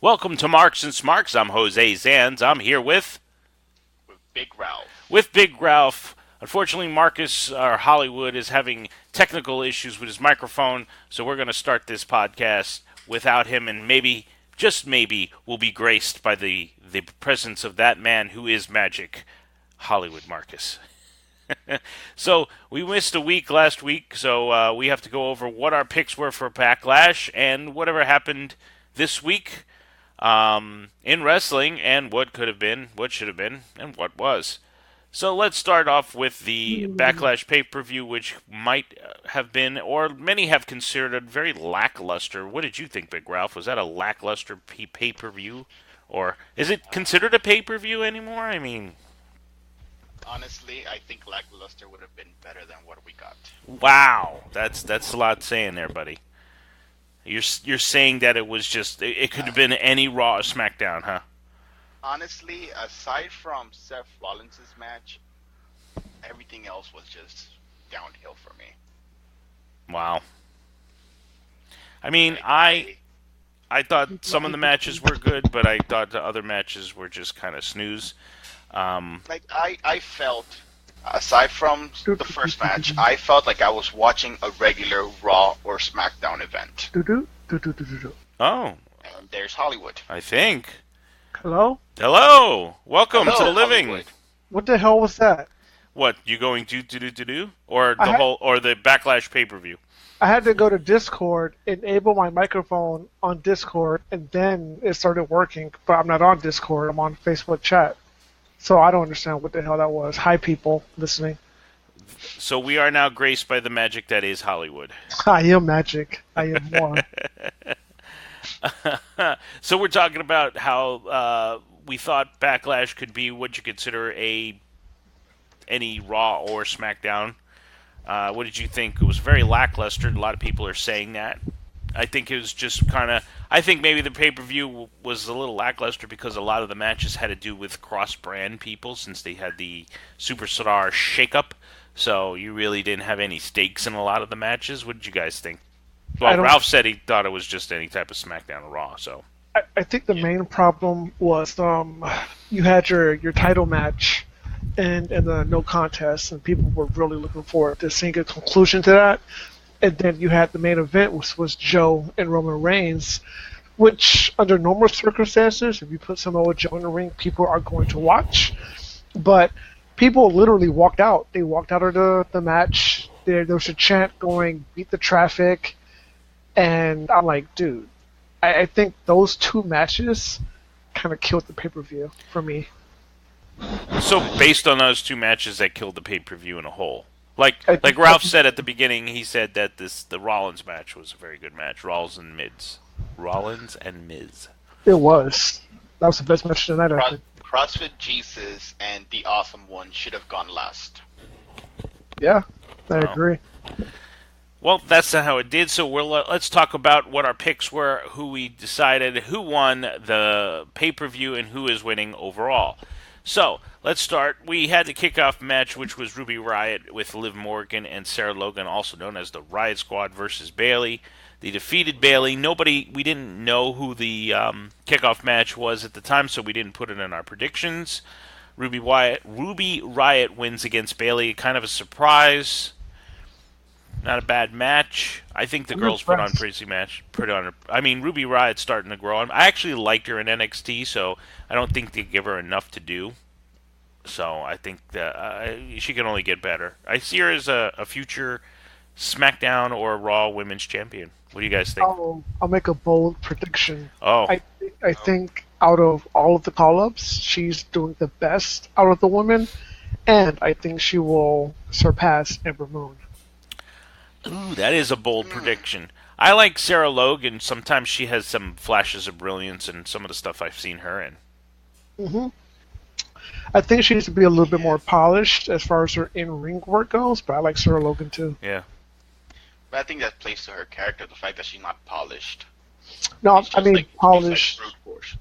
Welcome to Marks and Smarks. I'm Jose Sands. I'm here with Big Ralph. with Big Ralph. Unfortunately, Marcus or Hollywood is having technical issues with his microphone, so we're going to start this podcast without him, and maybe, just maybe, we'll be graced by the presence of that man who is magic, Hollywood Marcus. So we missed a week last week, so we have to go over what our picks were for Backlash and whatever happened this week in wrestling and what could have been, what should have been, and what was. So let's start off with the Backlash pay per view, which might have been, or many have considered, very lackluster. What did you think, Big Ralph? Was that a lackluster pay per view? Or is it considered a pay per view anymore? I mean, Honestly, I think Lackluster would have been better than what we got. wow, that's a lot saying there, buddy. You're saying that it was just it could have been any Raw or SmackDown, huh? Honestly, aside from Seth Rollins' match, everything else was just downhill for me. Wow. I mean, Like I thought some of the matches were good, but I thought the other matches were just kind of snooze. I felt, aside from the first match, I felt like I was watching a regular Raw or SmackDown event. Oh, And there's Hollywood. I think. Hello? Hello, welcome Hello, to the living. Hollywood. What the hell was that? What you going to do, or I the had, whole, or the Backlash pay per view? I had to go to Discord, enable my microphone on Discord, and then it started working. But I'm not on Discord. I'm on Facebook chat. So I don't understand what the hell that was. Hi, people listening. So we are now graced by the magic that is Hollywood. I am magic. I am one. So we're talking about how we thought Backlash could be what you consider any Raw or SmackDown. What did you think? It was very lackluster. A lot of people are saying that. I think it was just kind of. I think maybe the pay per view was a little lackluster because a lot of the matches had to do with cross brand people since they had the Superstar shakeup. So you really didn't have any stakes in a lot of the matches. What did you guys think? I Well, don't. Ralph said he thought it was just any type of SmackDown or Raw. So I think the main problem was you had your title match and the no contest, and people were really looking forward to seeing a conclusion to that. And then you had the main event, which was Joe and Roman Reigns, which under normal circumstances, if you put Samoa Joe in the ring, people are going to watch. But people literally walked out. They walked out of the match. There was a chant going, beat the traffic. And I'm like, dude, I think those two matches kind of killed the pay-per-view for me. So based on those two matches, that killed the pay per view in a whole. Like I like think Ralph said at the beginning, he said that the Rollins match was a very good match. Rollins and Miz. it was. That was the best match of the night, I think. CrossFit Jesus and the Awesome One should have gone last. Yeah, I Wow. agree. Well, that's not how it did. So let's talk about what our picks were, who we decided, who won the pay per view, and who is winning overall. So let's start. We had the kickoff match, which was Ruby Riott with Liv Morgan and Sarah Logan, also known as the Riot Squad versus Bayley. They defeated Bayley. We didn't know who the kickoff match was at the time, so we didn't put it in our predictions. Ruby Riott wins against Bayley, kind of a surprise. Not a bad match. I think the I'm girls put on impressed. pretty match. Put on. I mean, Ruby Riot's starting to grow on. I actually liked her in NXT, so I don't think they give her enough to do. So I think that she can only get better. I see her as a future SmackDown or Raw Women's Champion. What do you guys think? I'll make a bold prediction. Oh, I think out of all of the call-ups, she's doing the best out of the women, and I think she will surpass Ember Moon. ooh, that is a bold prediction. I like Sarah Logan. Sometimes she has some flashes of brilliance in some of the stuff I've seen her in. hmm I think she needs to be a little bit Yeah. more polished as far as her in-ring work goes, but I like Sarah Logan too. Yeah. But I think that plays to her character, the fact that she's not polished. No, She's I just mean like polished. brute force.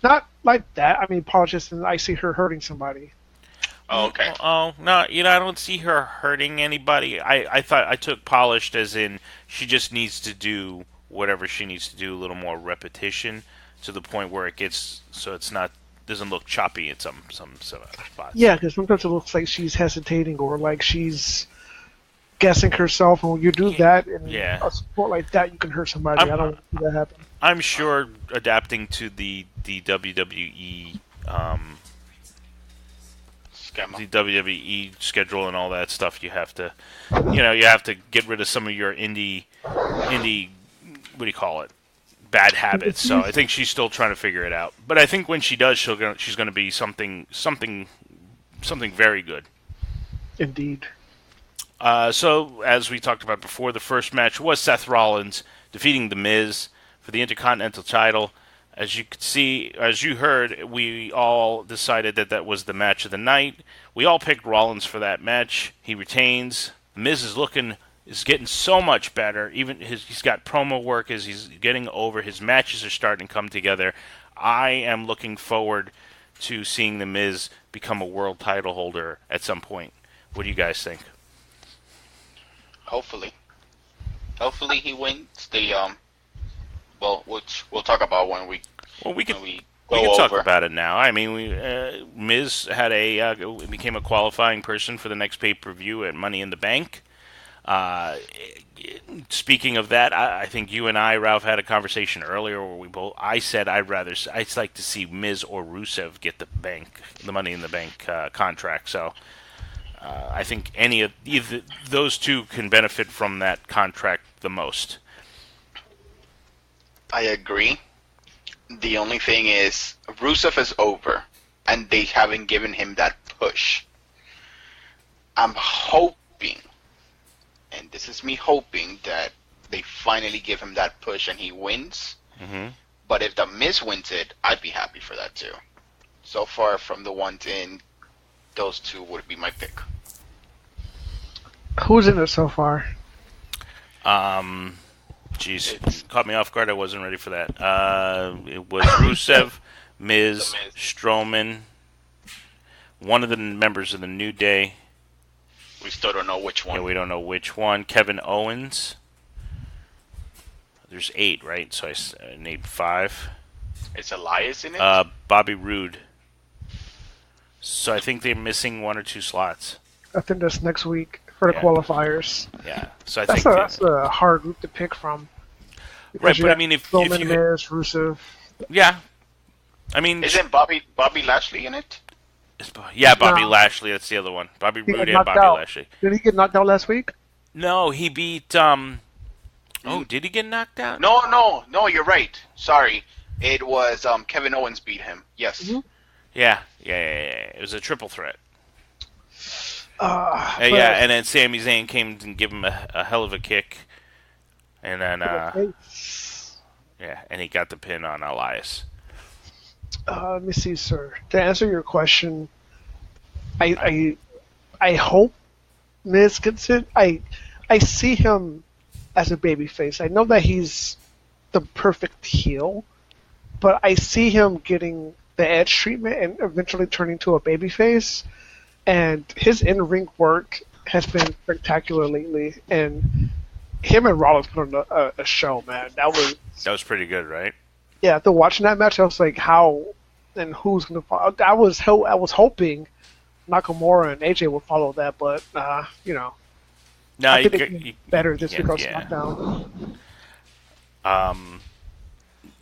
Not like that. I mean polished as in I see her hurting somebody. Oh, okay. Oh no, I don't see her hurting anybody. I thought I took polished as in she just needs to do whatever she needs to do, a little more repetition to the point where it gets so it's not doesn't look choppy at some spots. Yeah, because sometimes it looks like she's hesitating or like she's guessing herself, and when you do that in a sport like that, you can hurt somebody. I don't want to see that happen. I'm sure adapting to the WWE the WWE schedule and all that stuff, you have to get rid of some of your indie what do you call it, bad habits. So I think she's still trying to figure it out. But I think when she does, she's going to be something very good. Indeed. So, as we talked about before, the first match was Seth Rollins defeating The Miz for the Intercontinental title. As you could see, as you heard, we all decided that was the match of the night. We all picked Rollins for that match. He retains. The Miz is getting so much better. Even he's got promo work as he's getting over. His matches are starting to come together. I am looking forward to seeing The Miz become a world title holder at some point. What do you guys think? Hopefully he wins the which we'll talk about when we can talk about it now. I mean, Miz had became a qualifying person for the next pay-per-view at Money in the Bank. Speaking of that, I think you and I, Ralph, had a conversation earlier where I said I'd like to see Miz or Rusev get the Money in the Bank contract. So. I think either those two can benefit from that contract the most. I agree. The only thing is, Rusev is over, and they haven't given him that push. I'm hoping, and this is me hoping, that they finally give him that push and he wins. Mm-hmm. But if The Miz wins it, I'd be happy for that too. So far from the ones in, those two would be my pick. Who's in it so far? Caught me off guard. I wasn't ready for that. It was Rusev, Miz, Strowman, one of the members of the New Day. We still don't know which one. Yeah, we don't know which one. Kevin Owens. There's 8, right? So I named 5. Is Elias in it? Bobby Roode. So I think they're missing 1 or 2 slots. I think that's next week for the qualifiers. Yeah, so that's a hard group to pick from. Right, but I mean, if you Miz, Rusev. Yeah, I mean, isn't Bobby Lashley in it? Bobby Lashley. That's the other one. Bobby Roode and Bobby Lashley. Did he get knocked out last week? No, he beat. Oh, did he get knocked out? No. You're right. Sorry, it was Kevin Owens beat him. Yes. Mm-hmm. Yeah. It was a triple threat. And then Sami Zayn came and gave him a hell of a kick, and then and he got the pin on Elias. Let me see, sir. To answer your question, I hope Miz gets it. I see him as a babyface. I know that he's the perfect heel, but I see him getting the Edge treatment and eventually turning to a babyface. And his in-ring work has been spectacular lately. And him and Rollins put on a show, man. That was pretty good, right? Yeah, after watching that match, I was like, how and who's going to follow? I was hoping Nakamura and AJ would follow that, but, I think it's better this week on Smackdown.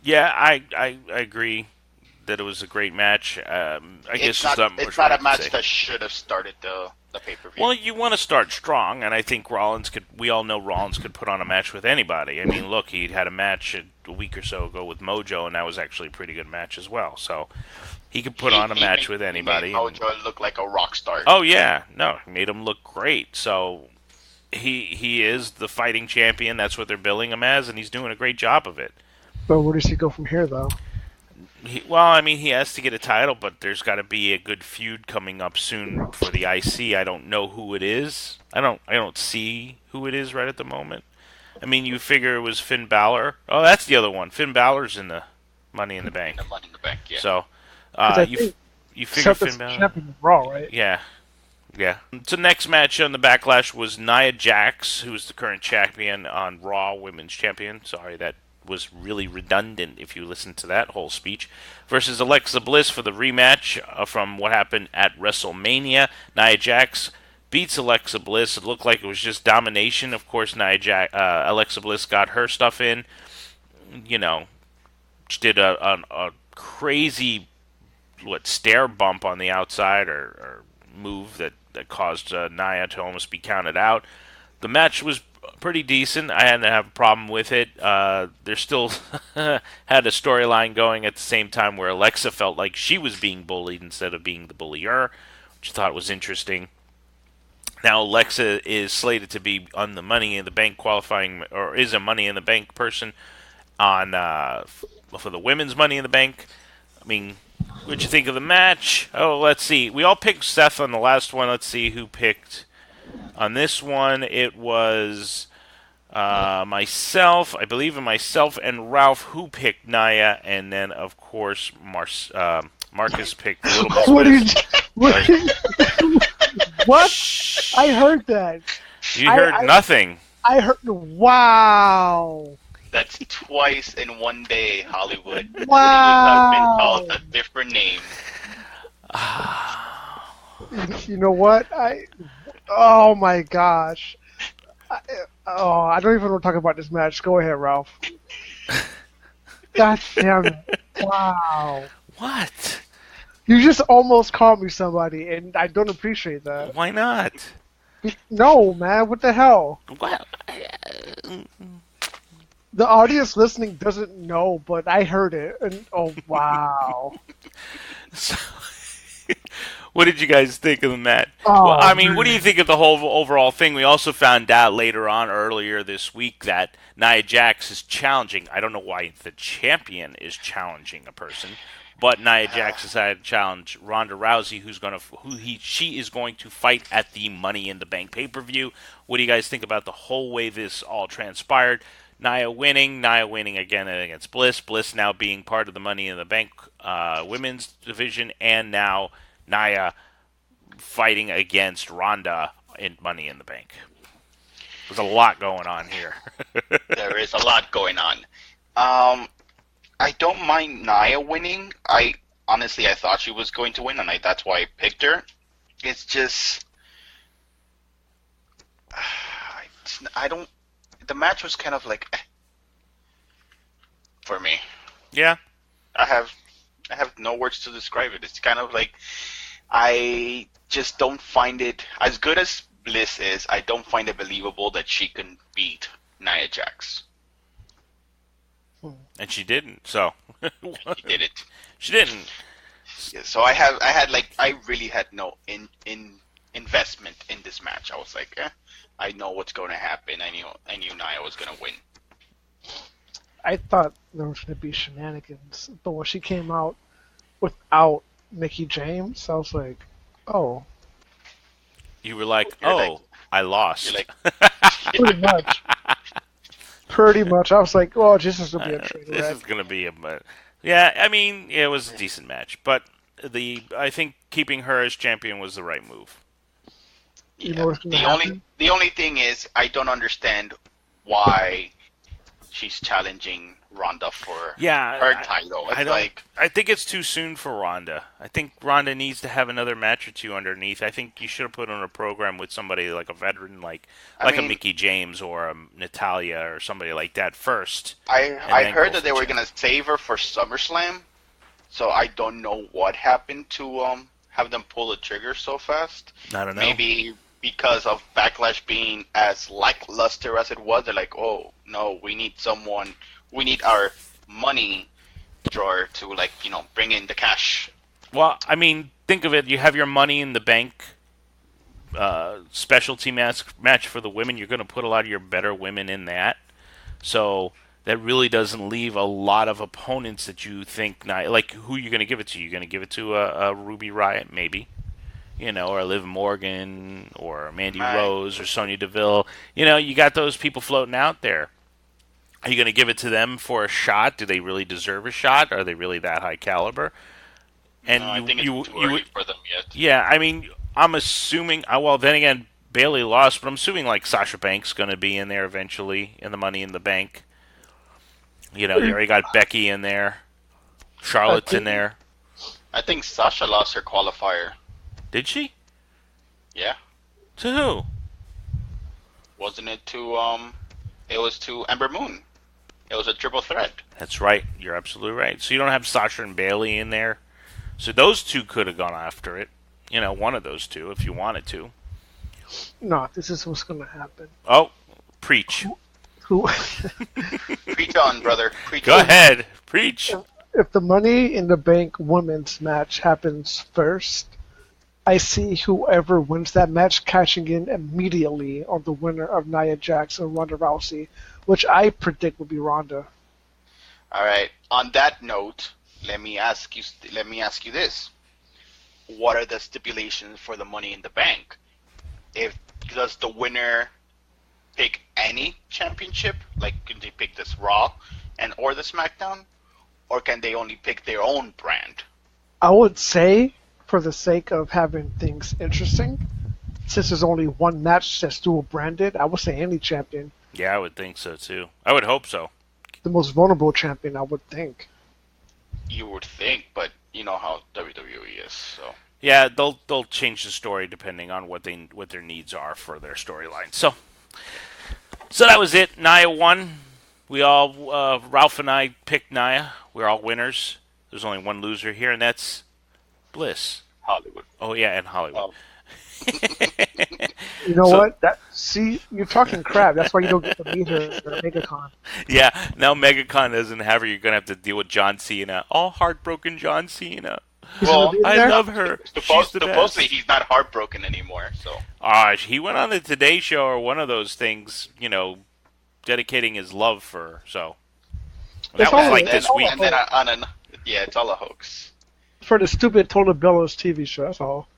I agree that it was a great match. I guess it's not a match that should have started the pay-per-view. Well, you want to start strong, and I think we all know Rollins could put on a match with anybody. I mean, look, he had a match a week or so ago with Mojo, and that was actually a pretty good match as well. So he could put on a match with anybody. He made Mojo look like a rock star. Oh, yeah. No, he made him look great. So he is the fighting champion. That's what they're billing him as, and he's doing a great job of it. But where does he go from here, though? He has to get a title, but there's got to be a good feud coming up soon for the IC. I don't know who it is. I don't see who it is right at the moment. I mean, you figure it was Finn Balor. Oh, that's the other one. Finn Balor's in the Money in the Bank. The Money in the Bank, yeah. So, you figure Finn Balor. Champion of Raw, right? Yeah. So next match on the Backlash was Nia Jax, who's the current champion on Raw, Women's Champion. Sorry, that was really redundant if you listen to that whole speech, versus Alexa Bliss for the rematch from what happened at WrestleMania. Nia Jax beats Alexa Bliss. It looked like it was just domination. Of course, Alexa Bliss got her stuff in. You know, she did a crazy stair bump on the outside or move that caused Nia to almost be counted out. The match was pretty decent. I didn't have a problem with it. There still had a storyline going at the same time where Alexa felt like she was being bullied instead of being the bullier, which I thought was interesting. Now Alexa is slated to be on the Money in the Bank qualifying, or is a Money in the Bank person on for the women's Money in the Bank. I mean, what'd you think of the match? Oh, let's see. We all picked Seth on the last one. Let's see who picked. On this one, it was myself, I believe in myself and Ralph who picked Nia, and then, of course, Marcus picked Little Miss What? I heard that. You heard nothing. I heard. Wow. That's twice in one day, Hollywood. Wow. I've been called a different name. You know what? Oh my gosh. I don't even want to talk about this match. Go ahead, Ralph. God damn it. Wow. What? You just almost called me somebody, and I don't appreciate that. Why not? No, man. What the hell? What? The audience listening doesn't know, but I heard it. And oh, wow. So, what did you guys think of the match? Oh, well, I mean, what do you think of the whole overall thing? We also found out earlier this week, that Nia Jax is challenging. I don't know why the champion is challenging a person, but Nia Jax decided to challenge Ronda Rousey, she is going to fight at the Money in the Bank pay-per-view. What do you guys think about the whole way this all transpired? Nia winning again against Bliss. Bliss now being part of the Money in the Bank women's division, and now Nia fighting against Ronda in Money in the Bank. There's a lot going on here. There is a lot going on. I don't mind Nia winning. I thought she was going to win, and that's why I picked her. It's just, the match was kind of like for me. Yeah. I have no words to describe it. It's kind of like, I just don't find it, as good as Bliss is, I don't find it believable that she can beat Nia Jax. And she didn't, so. She did it. She didn't. Yeah, so I really had no investment in this match. I was like, I know what's going to happen. I knew Nia was going to win. I thought there was going to be shenanigans, but when she came out without Mickie James, I was like, oh. You were like, I lost. You're like, Pretty much. Pretty much. I was like, oh, this is going to be a train wreck. This is going to be yeah, I mean, it was a decent match, but I think keeping her as champion was the right move. You know what's going to happen? The only thing is, I don't understand why she's challenging Ronda for her title. I think it's too soon for Ronda. I think Ronda needs to have another match or two underneath. I think you should have put on a program with somebody like a veteran, like a Mickie James or a Natalya or somebody like that first. I heard that they were going to save her for SummerSlam, so I don't know what happened to have them pull the trigger so fast. I don't know. Maybe because of Backlash being as lackluster as it was, they're like, oh, no, we need our money drawer to, bring in the cash. Well, I mean, think of it. You have your Money in the Bank specialty match for the women. You're going to put a lot of your better women in that. So that really doesn't leave a lot of opponents that you think, like, who you're going to give it to. You're going to give it to a Ruby Riott, maybe. Or Liv Morgan, or Mandy Rose, or Sonya Deville. You got those people floating out there. Are you going to give it to them for a shot? Do they really deserve a shot? Are they really that high caliber? And I think it's too early for them yet. Yeah, I mean, I'm assuming. Well, then again, Bayley lost, but I'm assuming like Sasha Banks going to be in there eventually in the Money in the Bank. You know, you already got Becky in there. Charlotte's in there. I think Sasha lost her qualifier. Did she? Yeah. To who? Wasn't it to, it was to Ember Moon. It was a triple threat. That's right. You're absolutely right. So you don't have Sasha and Bailey in there. So those two could have gone after it. You know, one of those two if you wanted to. No, this is what's going to happen. Oh, preach. Who? Preach on, brother. Preach Go on. ahead. Preach. If the Money in the Bank women's match happens first, I see whoever wins that match cashing in immediately on the winner of Nia Jax and Ronda Rousey, which I predict will be Ronda. All right. On that note, let me ask you this: what are the stipulations for the Money in the Bank? Does the winner pick any championship? Like, can they pick this Raw or the SmackDown, or can they only pick their own brand? I would say, for the sake of having things interesting, since there's only one match that's dual branded, I would say any champion. Yeah, I would think so too. I would hope so. The most vulnerable champion, I would think. You would think, but you know how WWE is, so. Yeah, they'll change the story depending on what their needs are for their storyline. So that was it. Nia won. We all Ralph and I picked Nia. We're all winners. There's only one loser here, and that's Bliss. Hollywood. Oh yeah, and Hollywood. Oh. You know what? See, you're talking crap. That's why you don't get to meet her at MegaCon. Yeah, now MegaCon doesn't have her. You're gonna have to deal with John Cena. All heartbroken John Cena. Well, I love her. She's the best. Supposedly he's not heartbroken anymore, so. He went on the Today Show or one of those things, you know, dedicating his love for her. So that was like this week. And then it's all a hoax. For the stupid Total Bellows TV show, that's all.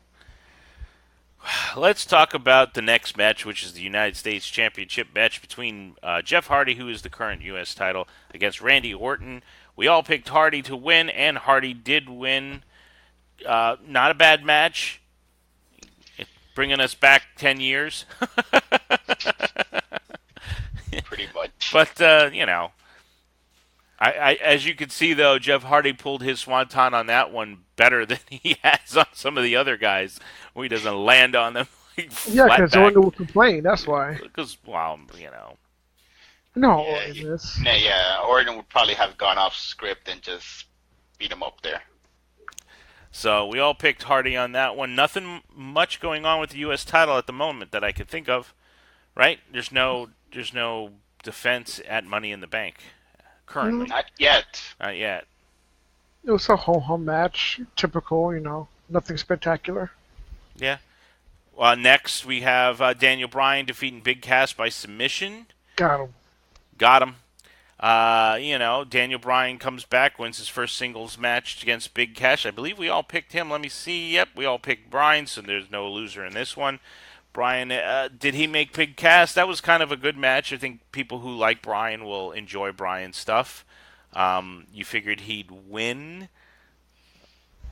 Let's talk about the next match, which is the United States Championship match between Jeff Hardy, who is the current U.S. title, against Randy Orton. We all picked Hardy to win, and Hardy did win. Not a bad match. Bringing us back 10 years. Pretty much. But, you know, I as you can see, though, Jeff Hardy pulled his swanton on that one better than he has on some of the other guys, where he doesn't land on them. Yeah, because Orton will complain, that's why. Because, well, you know. No, Orton would probably have gone off script and just beat him up there. So we all picked Hardy on that one. Nothing much going on with the U.S. title at the moment that I could think of, right? There's no defense at Money in the Bank currently. Not yet. Not yet. It was a ho-hum match, typical, you know, nothing spectacular. Yeah. Next we have Daniel Bryan defeating Big Cass by submission. Got him. You know, Daniel Bryan comes back, wins his first singles match against Big Cass. I believe we all picked him. Let me see. Yep, we all picked Bryan, so there's no loser in this one. Bryan, did he make Big Cass? That was kind of a good match. I think people who like Bryan will enjoy Bryan's stuff. You figured he'd win.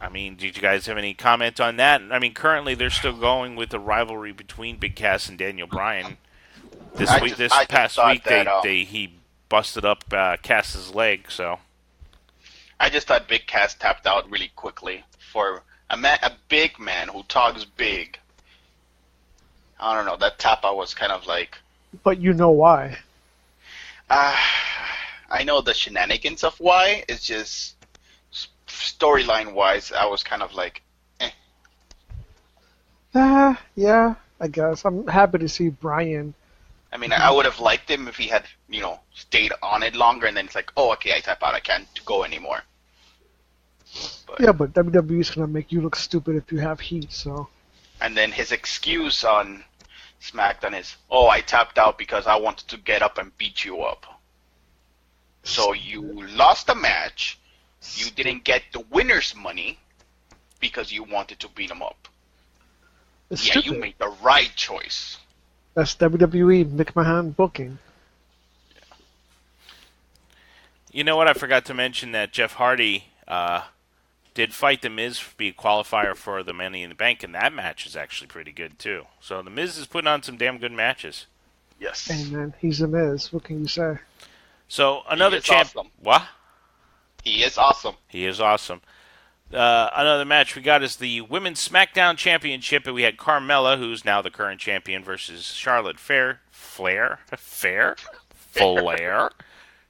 I mean, did you guys have any comment on that? I mean, currently they're still going with the rivalry between Big Cass and Daniel Bryan. This past week, he busted up Cass's leg. So I just thought Big Cass tapped out really quickly for a big man who talks big. I don't know. That tap out was kind of like. But you know why? I know the shenanigans of why. It's just storyline wise, I was kind of like, Yeah, I guess. I'm happy to see Bryan. I mean, I would have liked him if he had, stayed on it longer, and then it's like, oh, okay, I tap out, I can't go anymore. But WWE's gonna make you look stupid if you have heat, so. And then his excuse on Smackdown is, oh, I tapped out because I wanted to get up and beat you up. So you lost the match, you didn't get the winner's money because you wanted to beat him up. It's stupid. You made the right choice. That's WWE McMahon booking. You know what? I forgot to mention that Jeff Hardy did fight The Miz to be a qualifier for the Money in the Bank, and that match is actually pretty good, too. So The Miz is putting on some damn good matches. Yes. Hey, man, he's a Miz. What can you say? So another Awesome. What? He is awesome. He is awesome. Another match we got is the Women's Smackdown Championship, and we had Carmella, who's now the current champion, versus Charlotte Flair.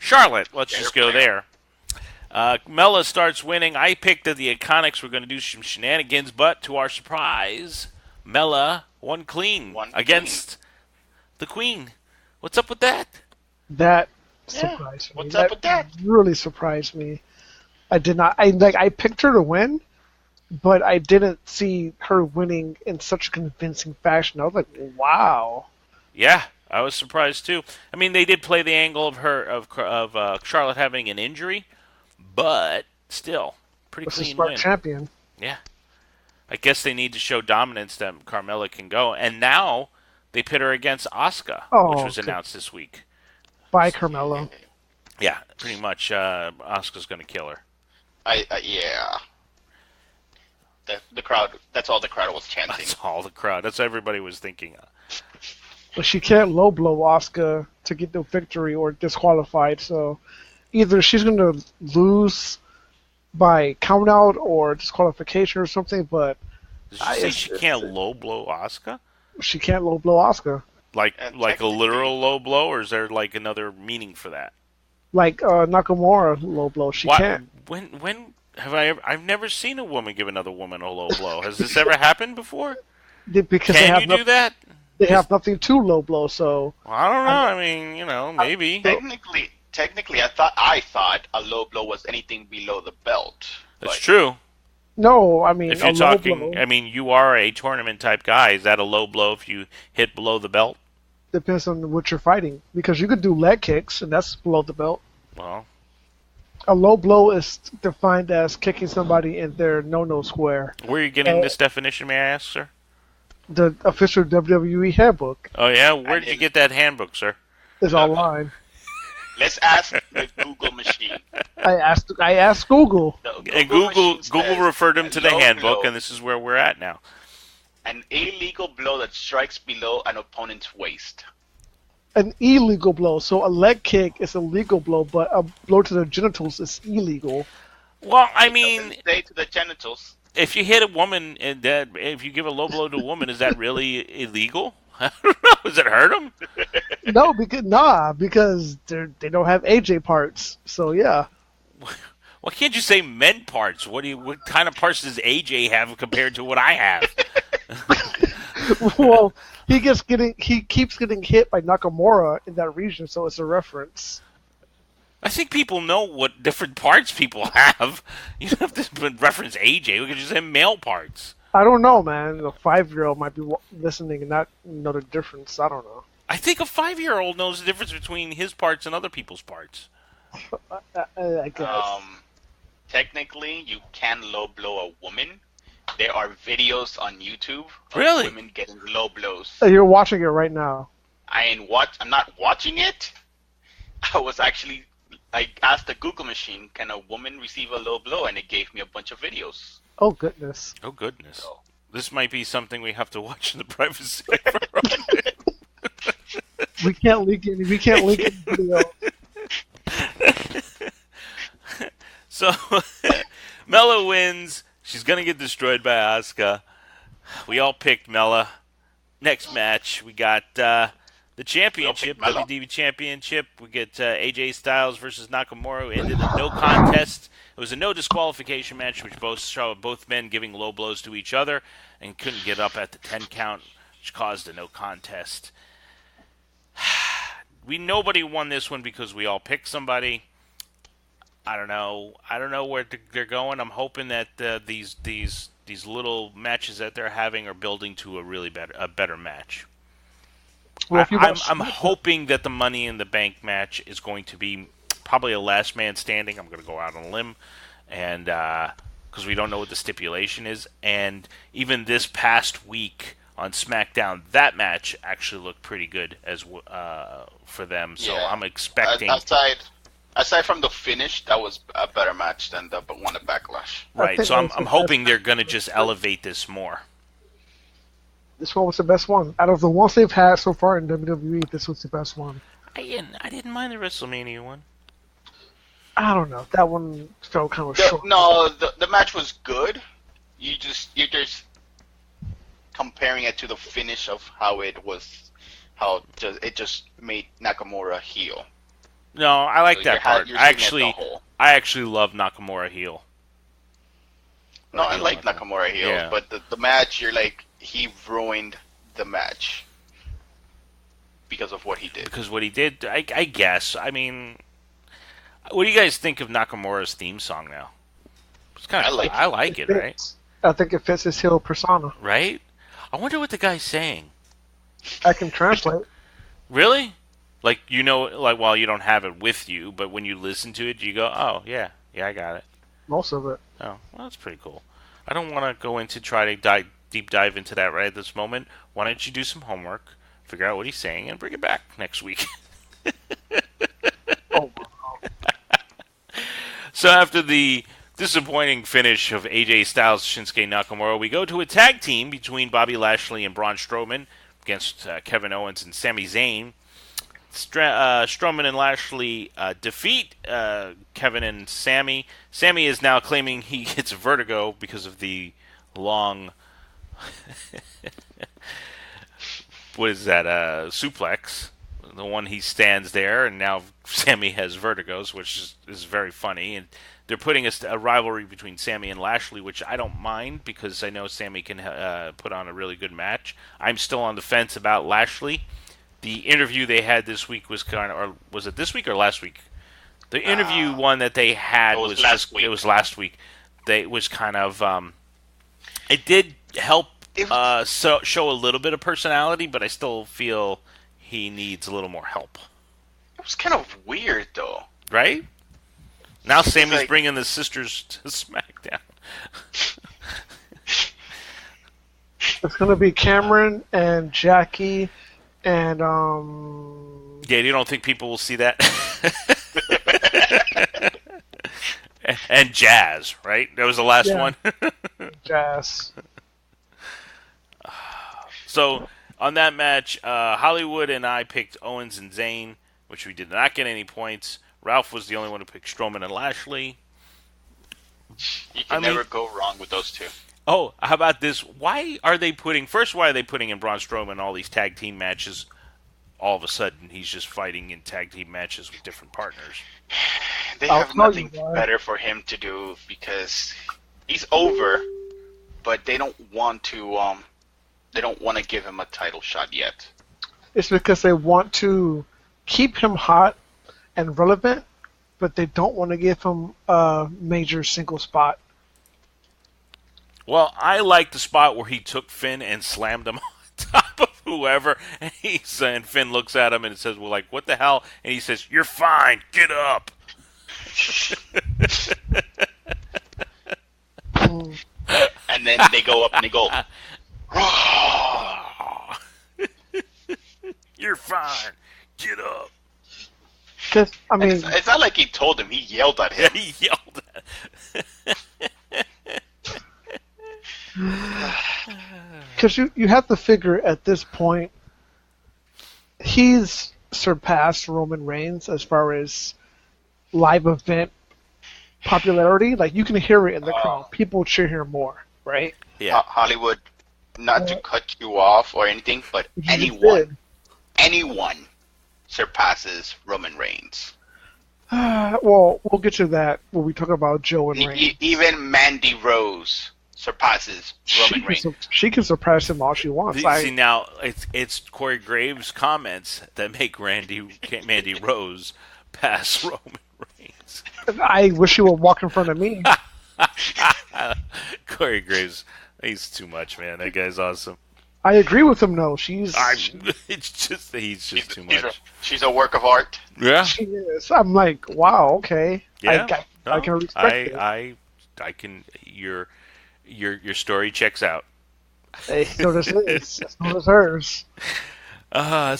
Charlotte, let's just go there. Mella starts winning. I picked that the Iconics were going to do some shenanigans, but to our surprise, Mella won clean against the Queen. What's up with that? That surprised me. What's up with that? Really surprised me. I did not. I picked her to win, but I didn't see her winning in such a convincing fashion. I was like, wow. Yeah, I was surprised too. I mean, they did play the angle of Charlotte having an injury, but still, pretty clean win. Champion. Yeah, I guess they need to show dominance that Carmella can go, and now they pit her against Asuka, which was announced this week. By Carmella. Yeah, pretty much. Asuka's going to kill her. Yeah. The crowd. That's all the crowd was chanting. That's all the crowd. That's what everybody was thinking. But she can't low blow Asuka to get the victory or disqualified. So either she's going to lose by count out or disqualification or something. But did you say she can't low blow Asuka? She can't low blow Asuka. Like a literal low blow, or is there like another meaning for that? Like Nakamura low blow, she can't. When have I ever? I've never seen a woman give another woman a low blow. Has this ever happened before? Because Can you do that? They have nothing to low blow, so. Well, I don't know. I mean, maybe. Technically, I thought a low blow was anything below the belt. That's true. No, I mean, if you're talking, I mean, you are a tournament type guy. Is that a low blow if you hit below the belt? Depends on what you're fighting, because you could do leg kicks, and that's below the belt. Well, a low blow is defined as kicking somebody in their no-no square. Where are you getting this definition, may I ask, sir? The official WWE handbook. Oh, yeah? Where did you get that handbook, sir? It's online. Let's ask the Google machine. I asked Google. And Google referred him to the handbook, and this is where we're at now. An illegal blow that strikes below an opponent's waist. An illegal blow. So a leg kick is a legal blow, but a blow to the genitals is illegal. Well, I mean, say to the genitals. If you hit a woman and if you give a low blow to a woman, is that really illegal? I don't know. Does it hurt them? No, because they don't have AJ parts. So yeah. Why can't you say men parts? What kind of parts does AJ have compared to what I have? Well, he keeps getting hit by Nakamura in that region, so it's a reference. I think people know what different parts people have. You don't have to reference AJ. We could just say male parts. I don't know, man. A 5-year-old might be listening and not know the difference. I don't know. I think a 5-year-old knows the difference between his parts and other people's parts. I guess. Technically, you can low blow a woman. There are videos on YouTube of women getting low blows. You're watching it right now. I'm not watching it. I asked the Google machine, can a woman receive a low blow? And it gave me a bunch of videos. Oh, goodness. Oh, goodness. So, this might be something we have to watch in the privacy. We can't leak any video. So, Mella wins. She's going to get destroyed by Asuka. We all picked Mella. Next match, we got the championship, WWE Championship. We get AJ Styles versus Nakamura. It ended in no contest. It was a no disqualification match, which both men giving low blows to each other and couldn't get up at the 10 count, which caused a no contest. Nobody won this one because we all picked somebody. I don't know where they're going. I'm hoping that these little matches that they're having are building to a better match. Well, I'm hoping that the Money in the Bank match is going to be probably a last man standing. I'm going to go out on a limb, and because we don't know what the stipulation is. And even this past week on Smackdown, that match actually looked pretty good as for them. So yeah. I'm expecting. Aside from the finish, that was a better match than the one at Backlash. Right. So I'm hoping they're going to just elevate this more. This one was the best one. Out of the ones they've had so far in WWE, this was the best one. I didn't mind the WrestleMania one. I don't know. That one felt kind of The, short. no, the match was good. You're just comparing it to the finish of how it was, it just made Nakamura heel. No, I like So that part. you're seeing it the whole. I actually love Nakamura heel. No, I like Nakamura heel, Yeah. but the match, you're like, he ruined the match because of what he did. Because what he did, I guess. I mean, what do you guys think of Nakamura's theme song now? It's kind of I like it, right? I think it fits his heel persona. Right? I wonder what the guy's saying. I can translate. Really? Like, while you don't have it with you, but when you listen to it, you go, oh, yeah, I got it. Most of it. Oh, well, that's pretty cool. I don't want to go into try to deep dive into that right at this moment. Why don't you do some homework, figure out what he's saying, and bring it back next week? Oh, So after the disappointing finish of AJ Styles, Shinsuke Nakamura, we go to a tag team between Bobby Lashley and Braun Strowman against Kevin Owens and Sami Zayn. Strowman and Lashley defeat Kevin and Sami. Sami is now claiming he gets vertigo because of the long what is that, suplex. The one he stands there, and now Sami has vertigos, which is very funny. And they're putting a rivalry between Sami and Lashley, which I don't mind because I know Sami can put on a really good match. I'm still on the fence about Lashley. The interview they had this week was or was it this week or last week? The interview one that they had was last week. It was last week. It was kind of it did help show a little bit of personality, but I still feel he needs a little more help. It was kind of weird, though. Right? Now Sami's bringing the sisters to SmackDown. it's going to be Cameron and Jackie and Yeah, you don't think people will see that? And Jazz, right? That was the last one. Jazz. So on that match, Hollywood and I picked Owens and Zayn, which we did not get any points. Ralph was the only one who picked Strowman and Lashley. You can never go wrong with those two. Oh, how about this? Why are they putting in Braun Strowman all these tag team matches? All of a sudden, he's just fighting in tag team matches with different partners. They have nothing better for him to do because he's over, but they don't want to. They don't want to give him a title shot yet. It's because they want to keep him hot and relevant, but they don't want to give him a major single spot. Well, I like the spot where he took Finn and slammed him on top of whoever, and Finn looks at him and says, "Well, like, what the hell?" And he says, "You're fine. Get up." And then they go up and they go, "You're fine. Get up." Because I mean, it's not like he told him; he yelled at him. He yelled at because you have to figure at this point, he's surpassed Roman Reigns as far as live event popularity. Like, you can hear it in the crowd. People cheer him more, right? Yeah. Hollywood, not to cut you off or anything, but anyone surpasses Roman Reigns. Well, we'll get to that when we talk about Joe and Reigns. Even Mandy Rose surpasses Roman Reigns. She can surpass him all she wants. See, now it's Corey Graves' comments that make Mandy Rose pass Roman Reigns. I wish he would walk in front of me. Corey Graves, he's too much, man. That guy's awesome. I agree with him, though. He's just too much. She's a work of art. Yeah, she is. I'm like, wow, okay. Yeah, I can respect it. I can. Your story checks out. Hey, so does his. So does hers.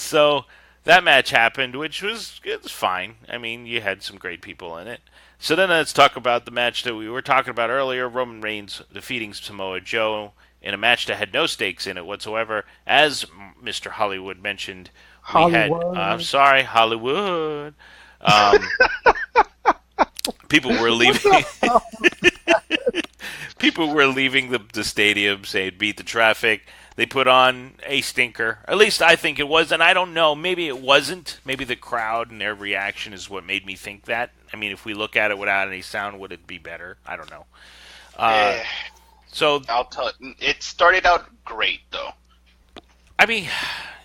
So that match happened, which was fine. I mean, you had some great people in it. So then let's talk about the match that we were talking about earlier, Roman Reigns defeating Samoa Joe in a match that had no stakes in it whatsoever. As Mr. Hollywood mentioned, Hollywood. I'm sorry, Hollywood. People were leaving. People were leaving the stadium saying beat the traffic. They put on a stinker. At least I think it was, and I don't know. Maybe it wasn't. Maybe the crowd and their reaction is what made me think that. I mean, if we look at it without any sound, would it be better? I don't know. So I'll tell you, it started out great though. I mean,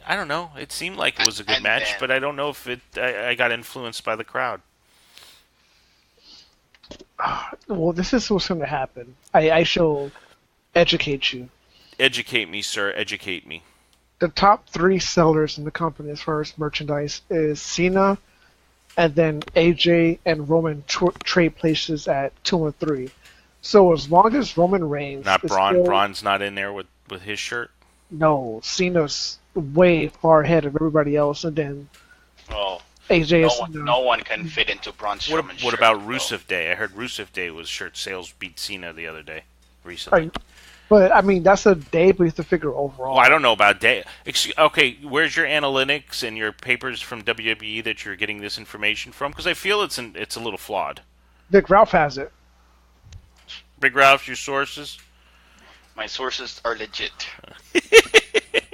I don't know. It seemed like it was a good match, but I don't know if I got influenced by the crowd. Well, this is what's going to happen. I shall educate you. Educate me, sir. Educate me. The top 3 sellers in the company as far as merchandise is Cena, and then AJ and Roman trade places at 2 and 3. So as long as Roman Reigns... Not Braun. Braun's not in there with his shirt? No. Cena's way far ahead of everybody else, and then AJ no one can fit into Braun Strowman's shirt. What about Rusev Day? I heard Rusev Day was shirt sales beat Cena the other day, recently. But, I mean, that's a day we have to figure overall. Well, I don't know about day. Okay, where's your analytics and your papers from WWE that you're getting this information from? Because I feel it's a little flawed. Big Ralph has it. Big Ralph, your sources? My sources are legit.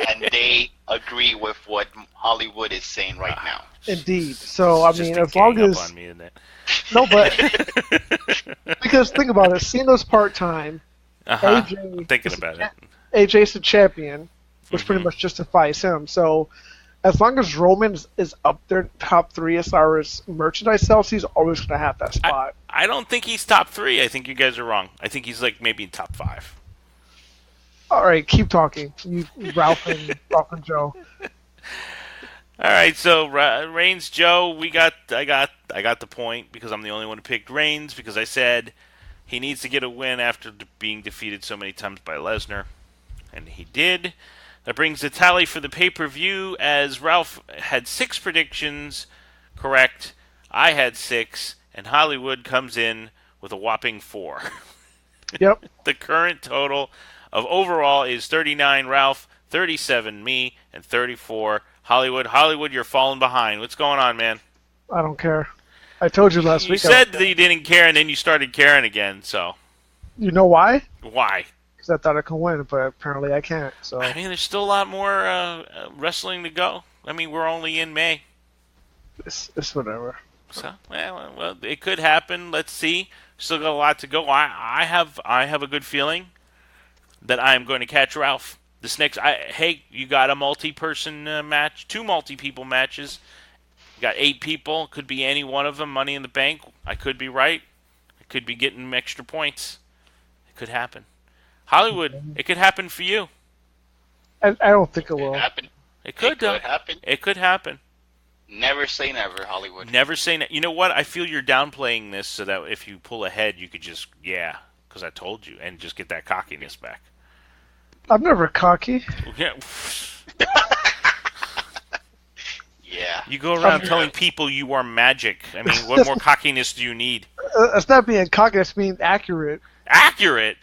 And they agree with what Hollywood is saying right now. Indeed. So, I mean, as long as... Up on me, isn't it? No, but... Because think about it. Cena's part-time. AJ I'm thinking about it. AJ's the champion, which pretty much justifies him. So, as long as Roman is up there top 3 as far as merchandise sales, he's always going to have that spot. I don't think he's top 3. I think you guys are wrong. I think he's like maybe top 5. All right, keep talking, you Ralph and Joe. All right, so Reigns, Joe, I got the point because I'm the only one who picked Reigns because I said he needs to get a win after being defeated so many times by Lesnar, and he did. That brings the tally for the pay-per-view as Ralph had 6 predictions correct, I had 6, and Hollywood comes in with a whopping 4. Yep. The current total of overall is 39 Ralph, 37 me, and 34 Hollywood. Hollywood, you're falling behind. What's going on, man? I don't care. I told you last week. You said that you didn't care, and then you started caring again, so. You know why? Why? Because I thought I could win, but apparently I can't. So. I mean, there's still a lot more wrestling to go. I mean, we're only in May. It's whatever. So, well, it could happen. Let's see. Still got a lot to go. I have a good feeling that I'm going to catch Ralph. This next, you got a multi-person match, 2 multi-people matches. You got 8 people. Could be any one of them. Money in the Bank. I could be right. I could be getting extra points. It could happen. Hollywood, it could happen for you. I don't think it will. It could happen. It could happen. Never say never, Hollywood. Never say never. You know what? I feel you're downplaying this so that if you pull ahead, you could just, because I told you, and just get that cockiness back. I'm never cocky. Yeah. Yeah. You go around telling people you are magic. I mean, what more cockiness do you need? It's not being cocky, it's being accurate. Accurate?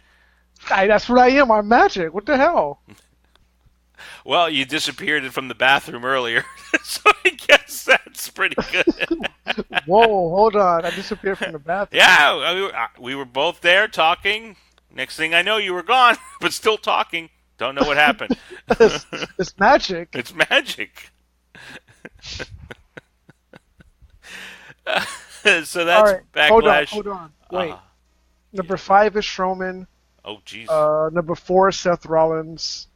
That's what I am. I'm magic. What the hell? Well, you disappeared from the bathroom earlier, so I guess that's pretty good. Whoa, hold on. I disappeared from the bathroom. Yeah, we were both there talking. Next thing I know, you were gone, but still talking. Don't know what happened. It's magic. It's magic. So that's right. Backlash. Hold on. Wait. Number 5 is Strowman. Oh, jeez. Number 4 is Seth Rollins.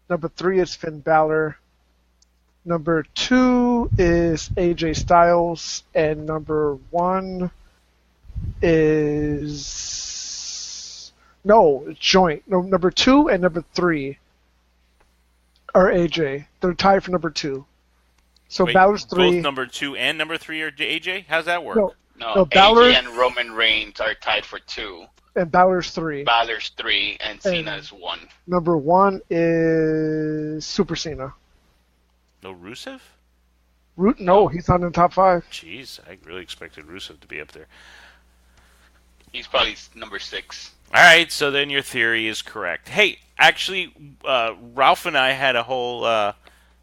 Number 3 is Finn Balor. Number 2 is AJ Styles. And number 1 is... No, it's joint. No, number 2 and number 3 are AJ. They're tied for number 2. So Wait, Balor's 3. Both number 2 and number 3 are AJ? How's that work? No, Balor AJ and Roman Reigns are tied for 2. And Balor's 3. Balor's 3, and Cena's 1. Number 1 is Super Cena. No Rusev? No, he's not in the top 5. Jeez, I really expected Rusev to be up there. He's probably number 6. All right, so then your theory is correct. Hey, actually, Ralph and I had a whole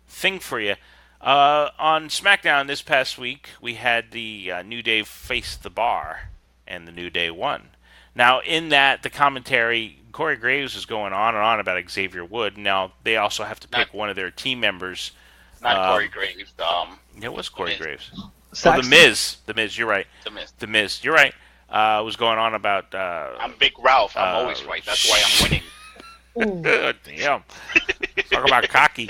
thing for you. On Smackdown this past week, we had the New Day face the Bar. and the New Day won. Now, in that, the commentary, Corey Graves was going on and on about Xavier Wood. Now, they also have to pick one of their team members. Not Corey Graves. It was Corey Graves. Saxton. Oh, The Miz. The Miz, you're right. The Miz. You're right. Was going on about... I'm Big Ralph. I'm always right. That's why I'm winning. Damn. Talk about cocky.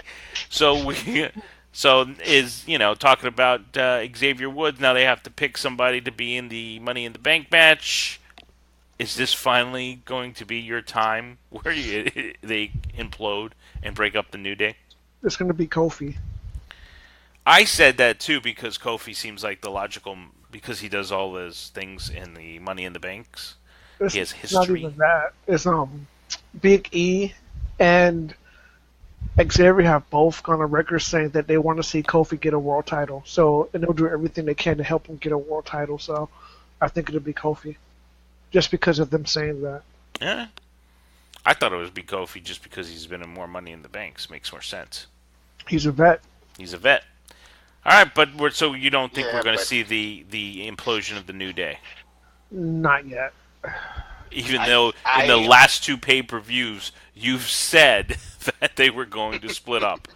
So is talking about Xavier Woods. Now they have to pick somebody to be in the Money in the Bank match. Is this finally going to be your time where they implode and break up the New Day? It's going to be Kofi. I said that too because Kofi seems like the logical, because he does all those things in the Money in the Banks. He has history. Not even that. It's Big E and Xavier have both gone on record saying that they want to see Kofi get a world title. And they'll do everything they can to help him get a world title. So I think it'll be Kofi, just because of them saying that. Yeah, I thought it would be Kofi just because he's been in more Money in the Banks. Makes more sense. He's a vet. All right, but so you don't think we're going to see the implosion of the New Day? Not yet. Even though in the last two pay-per-views you've said that they were going to split up.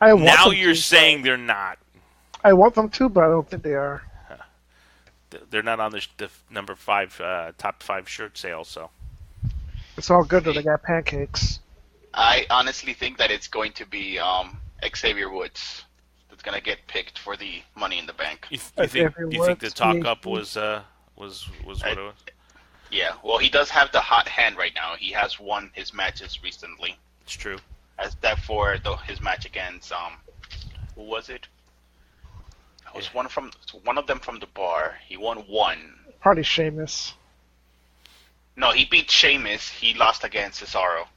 Now you're saying they're not. I want them to, but I don't think they are. They're not on the number 5 top 5 shirt sale, so it's all good. They got pancakes. I honestly think that it's going to be Xavier Woods that's going to get picked for the Money in the Bank. You think the talk up was what it was? Yeah, well, he does have the hot hand right now. He has won his matches recently. It's true. As that for his match against who was it? It was one of them from the bar. He won one. Probably Sheamus. No, he beat Sheamus. He lost against Cesaro.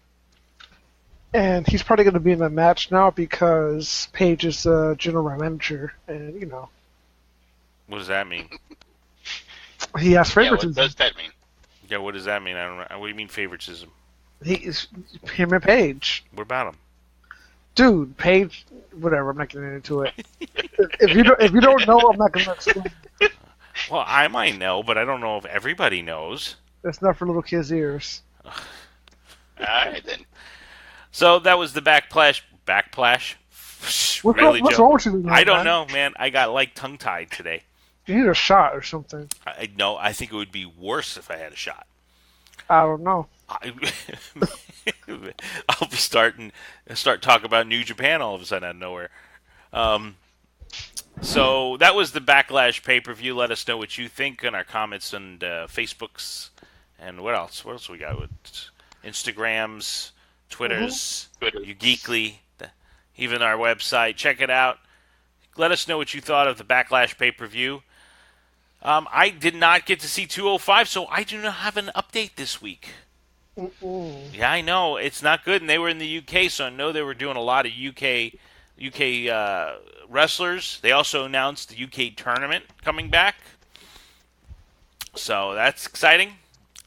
And he's probably going to be in the match now because Paige is the general manager, and What does that mean? He has favoritism. Yeah, what does that mean? Yeah, what does that mean? I don't know. What do you mean favoritism? He's him and Paige. What about him? Dude, Paige, whatever. I'm not getting into it. if you don't know, I'm not going to explain. Well, I might know, but I don't know if everybody knows. That's not for little kids' ears. All right then. So that was the Backlash. What's wrong with you, man? I don't know, man. I got tongue-tied today. You need a shot or something. I think it would be worse if I had a shot. I don't know. I'll start talking about New Japan all of a sudden out of nowhere. So that was the Backlash pay-per-view. Let us know what you think in our comments and Facebooks. And what else? What else we got? With Instagrams, Twitters, You Geekly, even our website. Check it out. Let us know what you thought of the Backlash pay-per-view. I did not get to see 205, so I do not have an update this week. Yeah, I know. It's not good, and they were in the UK, so I know they were doing a lot of UK wrestlers. They also announced the UK tournament coming back. So that's exciting,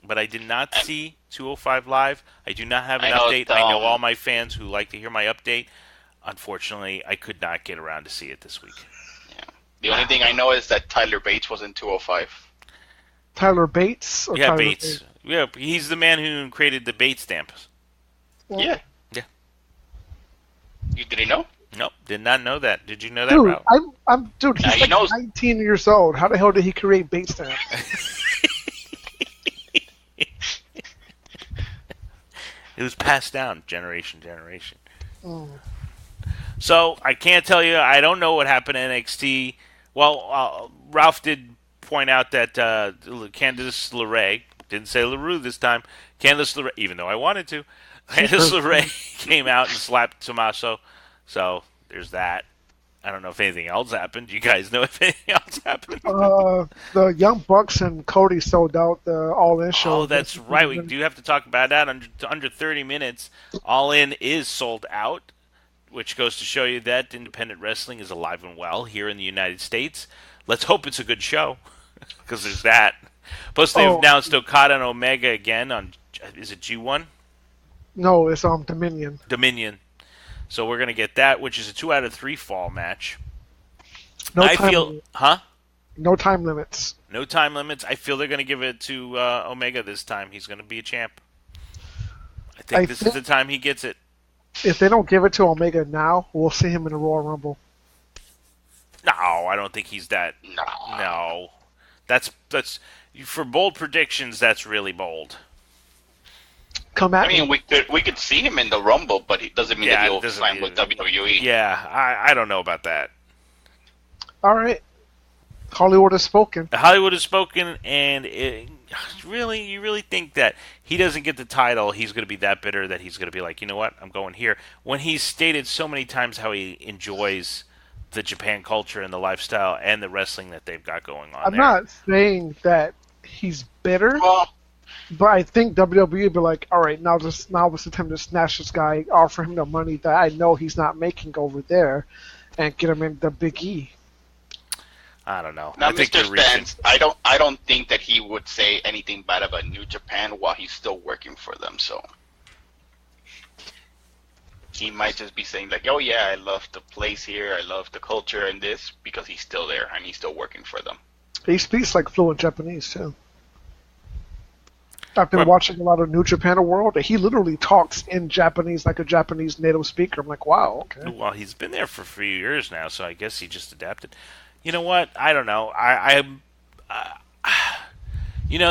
but I did not see 205 live. I do not have an update. I know all my fans who like to hear my update. Unfortunately, I could not get around to see it this week. The only thing I know is that Tyler Bates was in 205. Tyler Bates? Or Tyler Bates. Yeah, he's the man who created the Bates stamp. Yeah. You didn't know? Nope, did not know that. Did you know that, dude, Ralph? Dude, he's 19 years old. How the hell did he create Bates stamp? It was passed down generation to generation. So, I can't tell you. I don't know what happened in NXT. Well, Ralph did point out that Candice LeRae, didn't say LaRue this time, Candice LeRae, even though I wanted to, Candice LeRae came out and slapped Tommaso. So, there's that. I don't know if anything else happened. You guys know if anything else happened? The Young Bucks and Cody sold out the All In show. Oh, that's right. We do have to talk about that. Under 30 minutes, All In is sold out, which goes to show you that independent wrestling is alive and well here in the United States. Let's hope it's a good show, because there's that. Plus, they've announced Okada and Omega again on, is it G1? No, it's Dominion. So we're going to get that, which is a 2 out of 3 fall match. No time limit. Huh? No time limits. No time limits. I feel they're going to give it to Omega this time. He's going to be a champ. I think this is the time he gets it. If they don't give it to Omega now, we'll see him in the Royal Rumble. No, I don't think he's that. No. That's for bold predictions. That's really bold. Come at me. We could see him in the Rumble, but it doesn't mean that he'll sign with WWE. Yeah, I don't know about that. All right. Hollywood has spoken. Hollywood has spoken, and you really think that he doesn't get the title, he's going to be that bitter that he's going to be like, you know what, I'm going here. When he's stated so many times how he enjoys the Japan culture and the lifestyle and the wrestling that they've got going on. I'm not saying that he's bitter, but I think WWE would be like, all right, now it's the time to snatch this guy, offer him the money that I know he's not making over there, and get him in the Big E. I don't know. Now, Mr. Sands, I don't think that he would say anything bad about New Japan while he's still working for them. So he might just be saying like, "Oh yeah, I love the place here. I love the culture and this," because he's still there and he's still working for them. He speaks like fluent Japanese too. I've been watching a lot of New Japan World, and he literally talks in Japanese like a Japanese native speaker. I'm like, wow, okay. Well, he's been there for a few years now, so I guess he just adapted. You know what? I don't know.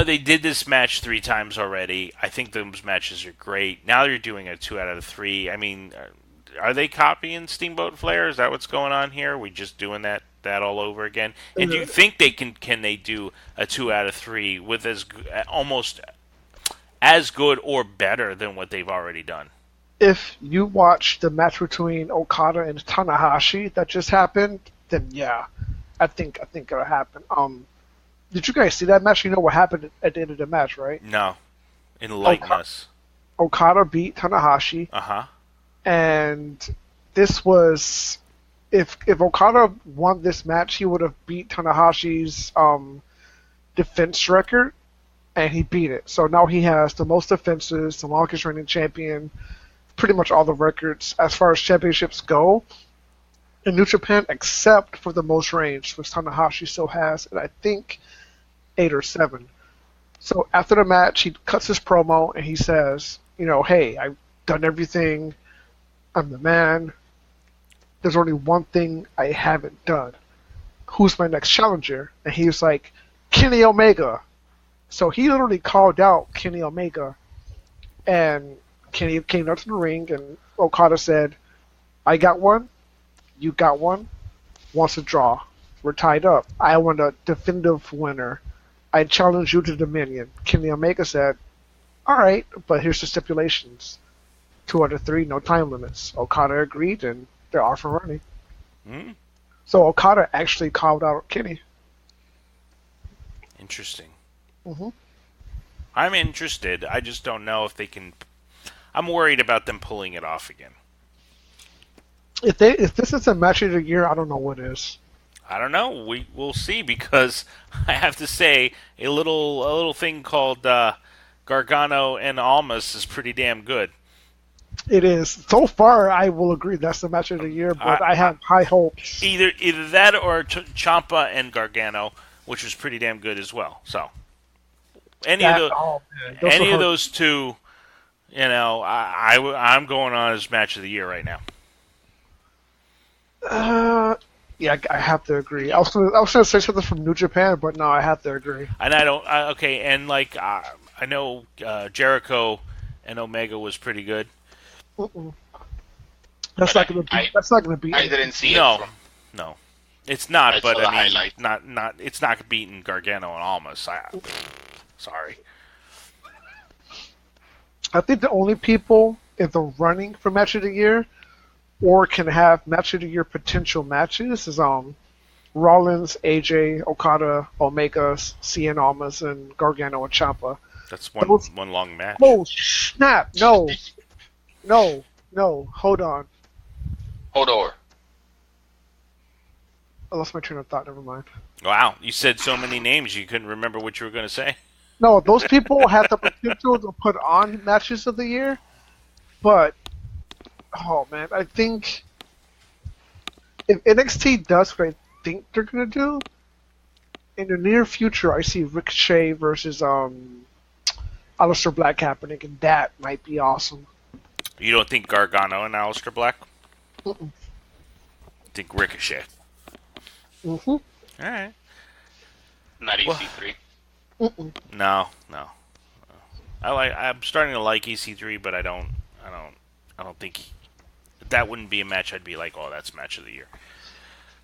They did this match 3 times already. I think those matches are great. Now you're doing a 2 out of 3. I mean, are they copying Steamboat Flair? Is that what's going on here? Are we just doing that all over again? And do you think they can they do a 2 out of 3 with almost as good or better than what they've already done? If you watch the match between Okada and Tanahashi that just happened, then yeah. I think it'll happen. Did you guys see that match? You know what happened at the end of the match, right? No. Enlighten us. Okada beat Tanahashi. Uh-huh. And this was... If Okada won this match, he would have beat Tanahashi's defense record, and he beat it. So now he has the most defenses, the longest reigning champion, pretty much all the records as far as championships go in New Japan, except for the most reigns, which Tanahashi still has, and I think 8 or 7. So after the match, he cuts his promo, and he says, hey, I've done everything. I'm the man. There's only one thing I haven't done. Who's my next challenger? And he was like, Kenny Omega. So he literally called out Kenny Omega, and Kenny came out to the ring, and Okada said, I got one. You got one. Wants a draw. We're tied up. I want a definitive winner. I challenge you to Dominion. Kenny Omega said, all right, but here's the stipulations. 2 out of 3, no time limits. Okada agreed, and they're off and running. Mm. So Okada actually called out Kenny. Interesting. Mm-hmm. I'm interested. I just don't know if they can... I'm worried about them pulling it off again. If this is a match of the year, I don't know what is. I don't know. We'll see, because I have to say a little thing called Gargano and Almas is pretty damn good. It is. So far, I will agree that's the match of the year, but I have high hopes. Either that or Ciampa and Gargano, which was pretty damn good as well. So any of those two, I'm going on as match of the year right now. Yeah, I have to agree. I was gonna say something from New Japan, but no, I have to agree. And I don't. Okay, and I know Jericho and Omega was pretty good. That's not gonna be. I didn't see it. No, it's not. I but saw the I mean, highlight. not. It's not beating Gargano and Almas. Sorry. I think the only people in the running for match of the year, or can have match of the year potential matches, is Rollins, AJ, Okada, Omega, CN Almas, and Gargano and Ciampa. That's one long match. Oh snap! No. Hold on. Hold on. I lost my train of thought. Never mind. Wow, you said so many names you couldn't remember what you were going to say. No, those people have the potential to put on matches of the year, but oh man, I think if NXT does what I think they're gonna do, in the near future, I see Ricochet versus Aleister Black happening, and that might be awesome. You don't think Gargano and Aleister Black? Mm-mm. Think Ricochet? Mm-hmm. All right. Not EC3. Mm-mm. No. I'm starting to like EC3, but I don't think that wouldn't be a match I'd be like, oh, that's match of the year.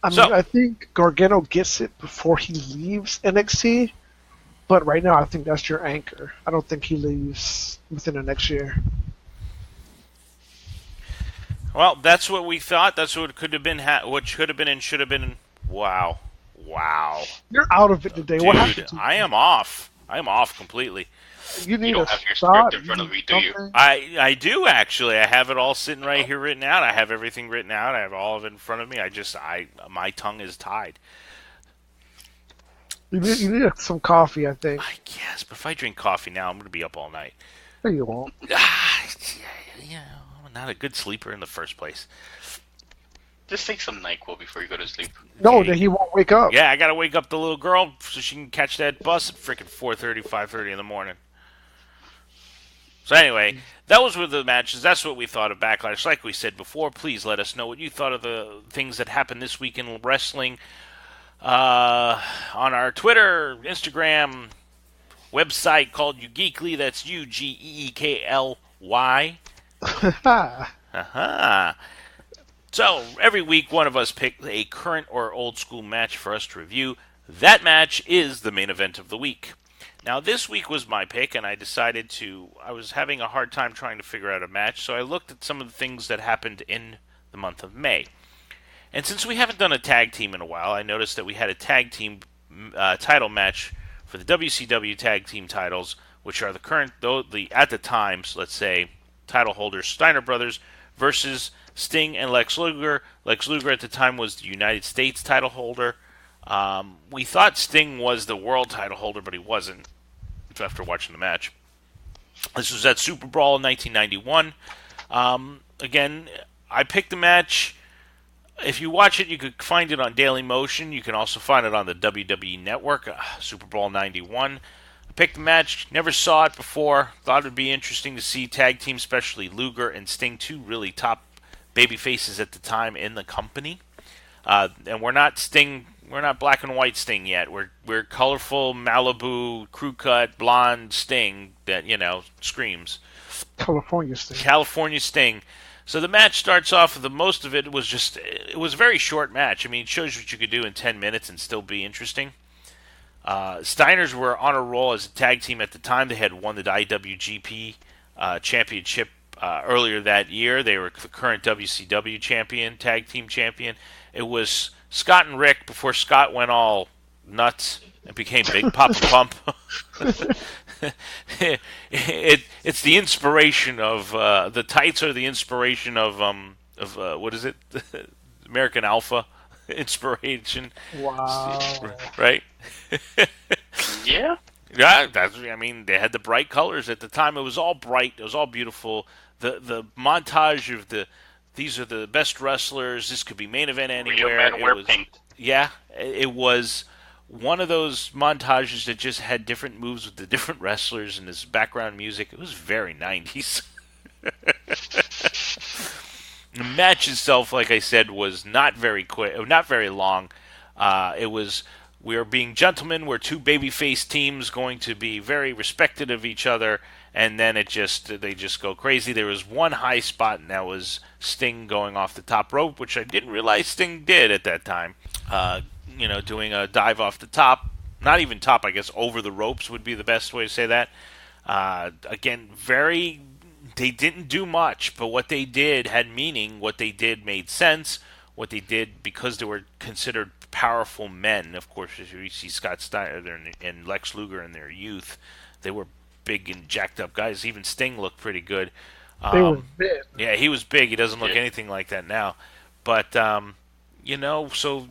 I mean, I think Gargano gets it before he leaves NXT, but right now I think that's your anchor. I don't think he leaves within the next year. Well, that's what we thought. That's what could have been, what should have been and should have been. Wow. You're out of it today. Dude, What happened to you? I am off. I'm off completely. You need You don't a have your spot, script in front of you, do you? something? I do actually. I have it all sitting right here written out. I have everything written out. I have all of it in front of me. My tongue is tied. You need some coffee, I think. I guess, but if I drink coffee now, I'm going to be up all night. No, you won't. I'm not a good sleeper in the first place. Just take some NyQuil before you go to sleep. No, then he won't wake up. Yeah, I got to wake up the little girl so she can catch that bus at freaking 4:30, 5:30 in the morning. So anyway, those were the matches. That's what we thought of Backlash. Like we said before, please let us know what you thought of the things that happened this week in wrestling on our Twitter, Instagram, website called YouGeekly. That's UGEEKLY. So every week, one of us picks a current or old school match for us to review. That match is the main event of the week. Now, this week was my pick, and I decided I was having a hard time trying to figure out a match, so I looked at some of the things that happened in the month of May. And since we haven't done a tag team in a while, I noticed that we had a tag team title match for the WCW tag team titles, which are the current, at the times, let's say, title holders, Steiner Brothers versus Sting and Lex Luger. Lex Luger at the time was the United States title holder. We thought Sting was the world title holder, but he wasn't after watching the match. This was at SuperBrawl in 1991. Again, I picked the match. If you watch it, you could find it on Daily Motion. You can also find it on the WWE Network, SuperBrawl 91. I picked the match, never saw it before. Thought it would be interesting to see tag team, especially Luger and Sting, two really top baby faces at the time in the company. And we're not Sting. We're not black and white Sting yet. We're colorful Malibu crew cut blonde Sting that screams. California Sting. California Sting. So the match starts off. Most of it was it was a very short match. I mean, it shows what you could do in 10 minutes and still be interesting. Steiners were on a roll as a tag team at the time. They had won the IWGP championship earlier that year. They were the current WCW champion, tag team champion. It was Scott and Rick before Scott went all nuts and became Big Papa Pump. It's the inspiration of the tights are the inspiration of what is it? American Alpha inspiration. Wow. Right? Yeah. Yeah, they had the bright colors at the time. It was all bright. It was all beautiful. The montage of these are the best wrestlers. This could be main event anywhere. Real men wear pink. Yeah, it was one of those montages that just had different moves with the different wrestlers and this background music. It was very 90s. The match itself, like I said, was not very quick, not very long. It was, we are being gentlemen. We're two babyface teams going to be very respected of each other. And then they just go crazy. There was one high spot, and that was Sting going off the top rope, which I didn't realize Sting did at that time. Doing a dive off the top. Not even top, I guess, over the ropes would be the best way to say that. Again, they didn't do much, but what they did had meaning. What they did made sense. What they did, because they were considered powerful men, of course, as you see Scott Steiner and Lex Luger in their youth, they were big and jacked up guys. Even Sting looked pretty good. They were big. Yeah, he was big. He doesn't look anything like that now. But so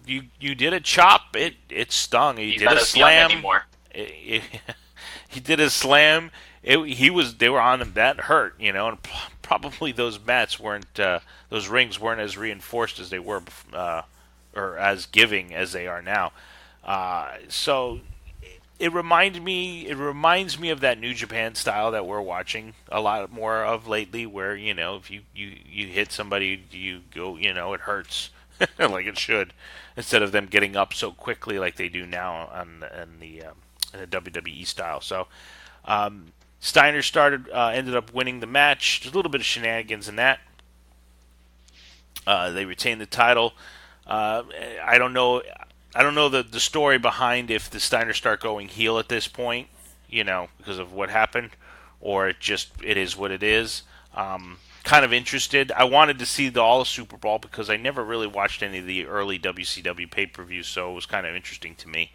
you did a chop. It stung. He did a slam. He did a slam. They were on him. That hurt. And probably those mats weren't. Those rings weren't as reinforced as they were, or as giving as they are now. So it reminds me of that New Japan style that we're watching a lot more of lately, where if you hit somebody, you go, it hurts like it should, instead of them getting up so quickly like they do now in the WWE style. So Steiner ended up winning the match. There's a little bit of shenanigans in that. They retained the title. I don't know the story behind if the Steiner start going heel at this point, because of what happened, or it is what it is. Kind of interested. I wanted to see all of SuperBrawl because I never really watched any of the early WCW pay-per-views, so it was kind of interesting to me.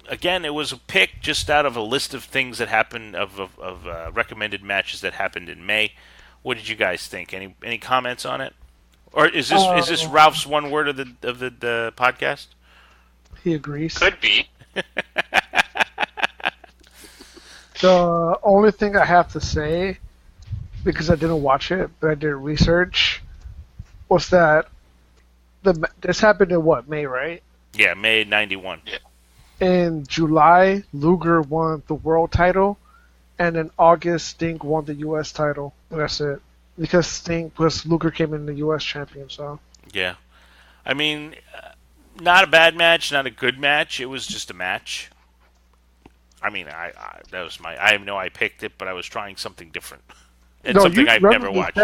Again, it was a pick just out of a list of things that happened, of recommended matches that happened in May. What did you guys think? Any comments on it? Or is this Ralph's one word of the podcast? He agrees. Could be. The only thing I have to say, because I didn't watch it, but I did research, was that this happened in May, right? Yeah, May 91. Yeah. In July, Luger won the world title, and in August, Sting won the U.S. title. And that's it. Because Luger came in the U.S. champion, so. Yeah. I mean, not a bad match, not a good match. It was just a match. I mean, I know I picked it, but I was trying something different. It's something I've never watched.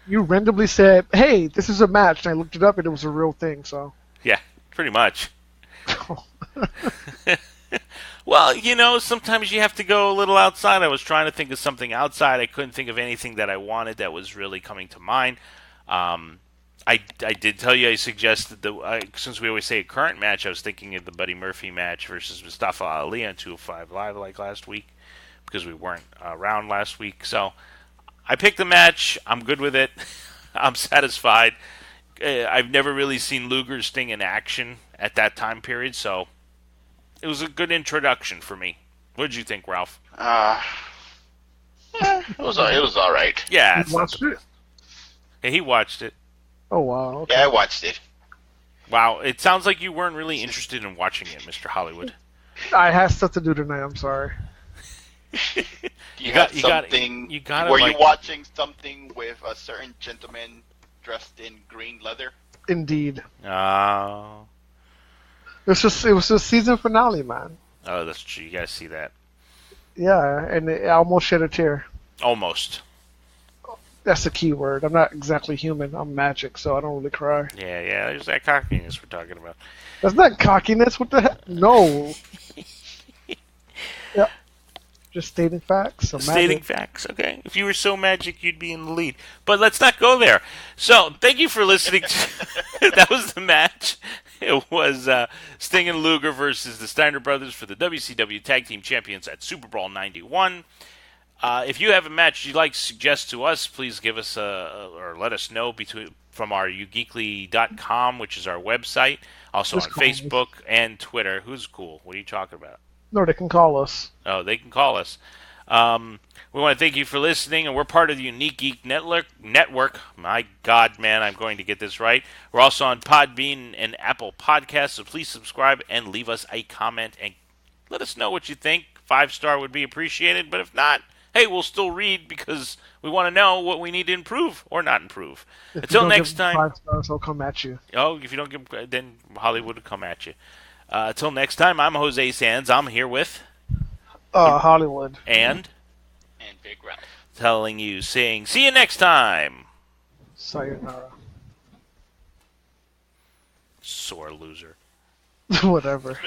You randomly said, hey, this is a match, and I looked it up, and it was a real thing, so. Yeah, pretty much. Well, sometimes you have to go a little outside. I was trying to think of something outside. I couldn't think of anything that I wanted that was really coming to mind. I did tell you I suggested since we always say a current match, I was thinking of the Buddy Murphy match versus Mustafa Ali on 205 Live like last week, because we weren't around last week. So I picked the match. I'm good with it. I'm satisfied. I've never really seen Luger Sting in action at that time period, so it was a good introduction for me. What did you think, Ralph? It was all right. Yeah, You watched it? Yeah, he watched it. Oh, wow. Okay. Yeah, I watched it. Wow, it sounds like you weren't really interested in watching it, Mr. Hollywood. I had stuff to do tonight, I'm sorry. You watching something with a certain gentleman dressed in green leather? Indeed. Oh. It was the season finale, man. Oh, that's true. You guys see that. Yeah, and I almost shed a tear. Almost. That's the key word. I'm not exactly human. I'm magic, so I don't really cry. Yeah, there's that cockiness we're talking about. That's not cockiness. What the heck? No. Yeah. Just stating facts. So stating facts, okay. If you were so magic, you'd be in the lead. But let's not go there. So, thank you for listening to... That was the match. It was Sting and Luger versus the Steiner Brothers for the WCW Tag Team Champions at SuperBrawl 91. If you have a match you'd like to suggest to us, please give us or let us know from our ugeekly.com, which is our website. Also on Facebook and Twitter. Who's cool? What are you talking about? No, they can call us. Oh, they can call us. We want to thank you for listening, and we're part of the Unique Geek Network. My God, man, I'm going to get this right. We're also on Podbean and Apple Podcasts, so please subscribe and leave us a comment and let us know what you think. 5-star would be appreciated, but if not, hey, we'll still read because we want to know what we need to improve or not improve. Until next time. 5 stars, I'll come at you. Oh, if you don't give, then Hollywood will come at you. Until next time, I'm Jose Sands. I'm here with Hollywood and Big Ralph saying, see you next time. Sayonara. Sore loser. Whatever.